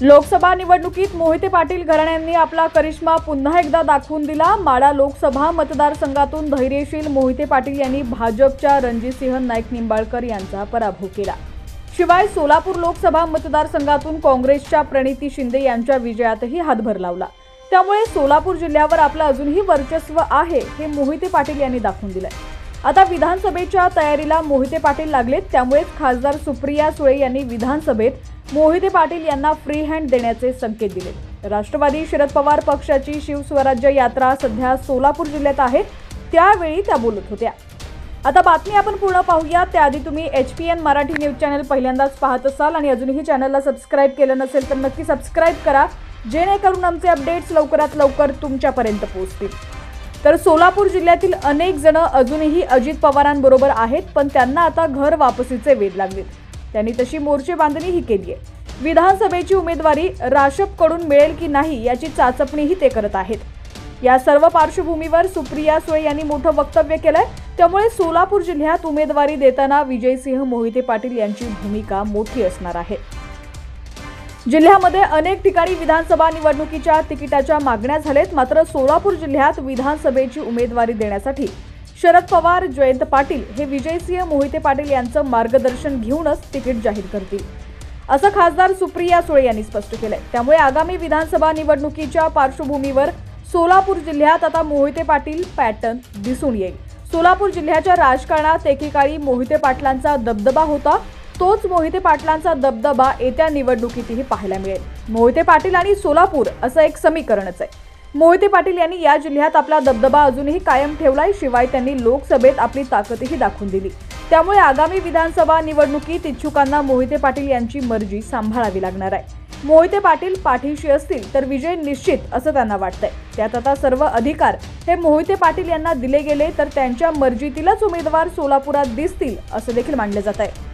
लोकसभा निवडणुकीत मोहिते पाटील घराण्यांनी आपला करिश्मा पुन्हा एकदा दाखवून दिला। माढा लोकसभा मतदारसंघातून धैर्यशील मोहिते पाटील यांनी भाजपच्या रणजितसिंह नाईक निंबाळकर यांचा पराभव केला। शिवाय सोलापूर लोकसभा मतदारसंघातून काँग्रेसच्या प्रणिती शिंदे यांच्या विजयातही हातभार लावला। त्यामुळे सोलापूर जिल्ह्यावर आपलं अजूनही वर्चस्व आहे हे मोहिते पाटील यांनी दाखवून दिलंय। आता विधानसभेच्या तयारीला मोहिते पाटील लागलेत। त्यामुळे खासदार सुप्रिया सुळे यांनी विधानसभेत मोहिते पाटील यांना फ्री हँड देण्याचे संकेत दिले। राष्ट्रवादी शरद पवार पक्षाची शिवस्वराज्य यात्रा सध्या सोलापूर जिल्ह्यात आहे, त्यावेळी त्या बोलत होत्या। आता बातमी आपण पूर्ण पाहूया त्याआधी तुम्ही HPN मराठी न्यूज चॅनल पहिल्यांदाच पाहत असाल आणि अजूनही चॅनलला सबस्क्राइब केलं नसेल तर नक्की सबस्क्राइब करा, जेणेकरून आमचे अपडेट्स लवकरात लवकर तुमच्यापर्यंत पोहोचतील। तर सोलापूर जिल्ह्यातील अनेक जण अजूनही अजित पवारांबरोबर आहेत, पण त्यांना आता घर वापसीचे वेध लागलेत। त्यांनी तशी मोर्चे बांधणीही केली आहे। विधानसभेची उमेदवारी राशपकडून मिळेल की नाही याची चाचपणीही ते करत आहेत। या सर्व पार्श्वभूमीवर सुप्रिया सुळे यांनी मोठं वक्तव्य केलंय। त्यामुळे सोलापूर जिल्ह्यात उमेदवारी देताना विजयसिंह मोहिते पाटील यांची भूमिका मोठी असणार आहे। जिल्ह्यामध्ये अनेक ठिकाणी विधानसभा निवडणुकीच्या तिकिटाच्या मागण्या झालेत, मात्र सोलापूर जिल्ह्यात विधानसभेची उमेदवारी देण्यासाठी शरद पवार, जयंत पाटील हे विजयसिंह मोहिते पाटील यांचं मार्गदर्शन घेऊनच तिकीट जाहीर करतील, असं खासदार सुप्रिया सुळे यांनी स्पष्ट केलंय। त्यामुळे आगामी विधानसभा निवडणुकीच्या पार्श्वभूमीवर सोलापूर जिल्ह्यात आता मोहिते पाटील पॅटर्न दिसून येईल। सोलापूर जिल्ह्याच्या राजकारणात एकेकाळी मोहिते पाटलांचा दबदबा होता, तोच मोहिते पाटलांचा दबदबा येत्या निवडणुकीतही पाहायला मिळेल। मोहिते पाटील आणि सोलापूर असं एक समीकरणच आहे। मोहिते पाटील यांनी या जिल्ह्यात आपला दबदबा अजूनही कायम ठेवलाय, शिवाय त्यांनी लोकसभेत आपली ताकदही दाखवून दिली। त्यामुळे आगामी विधानसभा निवडणुकीत इच्छुकांना मोहिते पाटील यांची मर्जी सांभाळावी लागणार आहे। मोहिते पाटील पाठीशी असतील तर विजय निश्चित असं त्यांना वाटतंय। त्यात आता सर्व अधिकार हे मोहिते पाटील यांना दिले गेले तर त्यांच्या मर्जीतीलच उमेदवार सोलापुरात दिसतील असं देखील मानलं जात आहे।